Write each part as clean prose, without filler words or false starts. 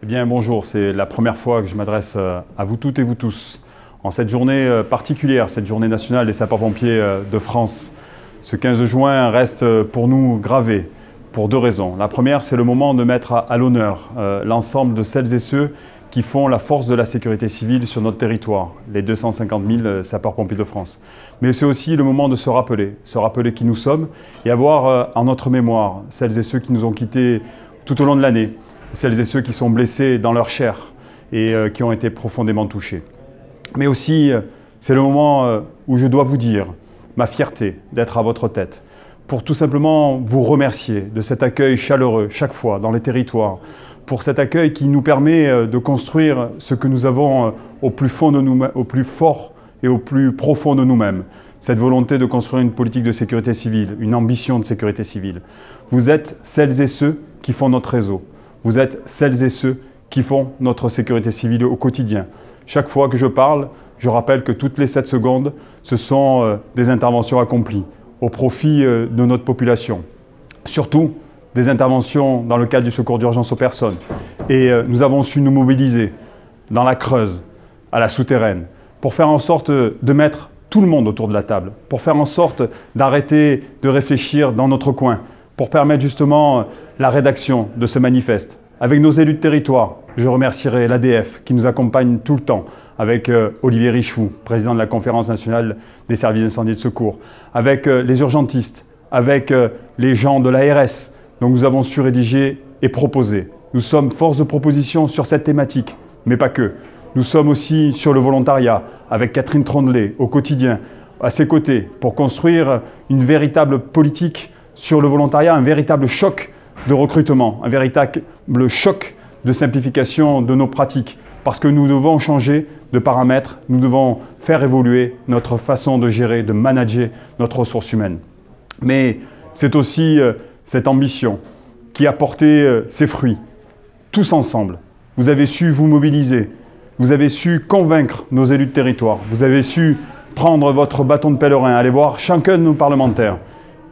Eh bien bonjour, c'est la première fois que je m'adresse à vous toutes et vous tous. En cette journée particulière, cette journée nationale des sapeurs-pompiers de France, ce 15 juin reste pour nous gravé pour deux raisons. La première, c'est le moment de mettre à l'honneur l'ensemble de celles et ceux qui font la force de la sécurité civile sur notre territoire, les 250 000 sapeurs-pompiers de France. Mais c'est aussi le moment de se rappeler qui nous sommes et avoir en notre mémoire celles et ceux qui nous ont quittés tout au long de l'année, celles et ceux qui sont blessés dans leur chair et qui ont été profondément touchés. Mais aussi, c'est le moment où je dois vous dire ma fierté d'être à votre tête, pour tout simplement vous remercier de cet accueil chaleureux chaque fois dans les territoires, pour cet accueil qui nous permet de construire ce que nous avons au plus fond de nous, au plus fort et au plus profond de nous-mêmes. Cette volonté de construire une politique de sécurité civile, une ambition de sécurité civile. Vous êtes celles et ceux qui font notre réseau. Vous êtes celles et ceux qui font notre sécurité civile au quotidien. Chaque fois que je parle, je rappelle que toutes les 7 secondes, ce sont des interventions accomplies au profit de notre population. Surtout, des interventions dans le cadre du secours d'urgence aux personnes. Et nous avons su nous mobiliser dans la Creuse, à la souterraine, pour faire en sorte de mettre tout le monde autour de la table, pour faire en sorte d'arrêter de réfléchir dans notre coin, pour permettre justement la rédaction de ce manifeste. Avec nos élus de territoire, je remercierai l'ADF qui nous accompagne tout le temps, avec Olivier Richefou, président de la Conférence nationale des services d'incendie et de secours, avec les urgentistes, avec les gens de l'ARS. Donc nous avons su rédiger et proposer. Nous sommes force de proposition sur cette thématique, mais pas que. Nous sommes aussi sur le volontariat, avec Catherine Trondelet, au quotidien, à ses côtés, pour construire une véritable politique sur le volontariat, un véritable choc de recrutement, un véritable choc de simplification de nos pratiques, parce que nous devons changer de paramètres, nous devons faire évoluer notre façon de gérer, de manager notre ressource humaine. Mais c'est aussi cette ambition qui a porté ses fruits. Tous ensemble, vous avez su vous mobiliser, vous avez su convaincre nos élus de territoire, vous avez su prendre votre bâton de pèlerin, aller voir chacun de nos parlementaires.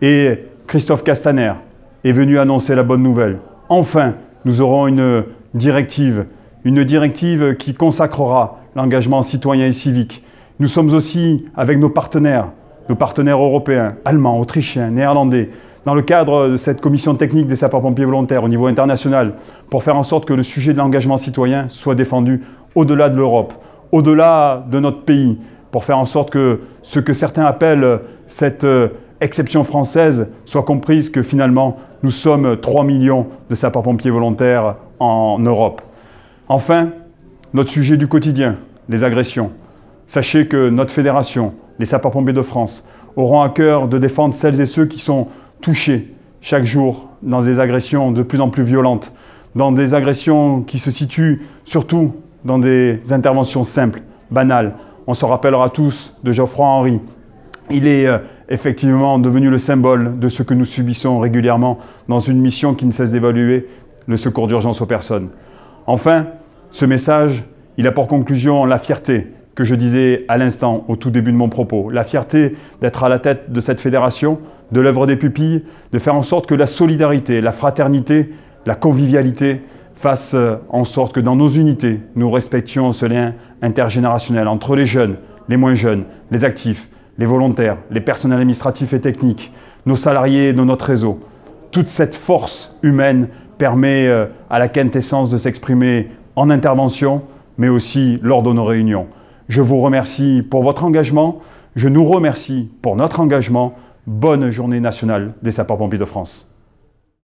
Et Christophe Castaner est venu annoncer la bonne nouvelle. Enfin, nous aurons une directive qui consacrera l'engagement citoyen et civique. Nous sommes aussi avec nos partenaires européens, allemands, autrichiens, néerlandais, dans le cadre de cette commission technique des sapeurs-pompiers volontaires au niveau international, pour faire en sorte que le sujet de l'engagement citoyen soit défendu au-delà de l'Europe, au-delà de notre pays, pour faire en sorte que ce que certains appellent cette exception française soit comprise que finalement nous sommes 3 millions de sapeurs-pompiers volontaires en Europe. Enfin, notre sujet du quotidien, les agressions. Sachez que notre fédération, les sapeurs-pompiers de France, auront à cœur de défendre celles et ceux qui sont touchés chaque jour dans des agressions de plus en plus violentes, dans des agressions qui se situent surtout dans des interventions simples, banales. On se rappellera tous de Geoffroy Henry. Il est effectivement devenu le symbole de ce que nous subissons régulièrement dans une mission qui ne cesse d'évaluer le secours d'urgence aux personnes. Enfin, ce message, il a pour conclusion la fierté que je disais à l'instant, au tout début de mon propos. La fierté d'être à la tête de cette fédération, de l'œuvre des pupilles, de faire en sorte que la solidarité, la fraternité, la convivialité fassent en sorte que dans nos unités, nous respections ce lien intergénérationnel entre les jeunes, les moins jeunes, les actifs, les volontaires, les personnels administratifs et techniques, nos salariés de notre réseau. Toute cette force humaine permet à la quintessence de s'exprimer en intervention, mais aussi lors de nos réunions. Je vous remercie pour votre engagement, je nous remercie pour notre engagement. Bonne journée nationale des sapeurs-pompiers de France.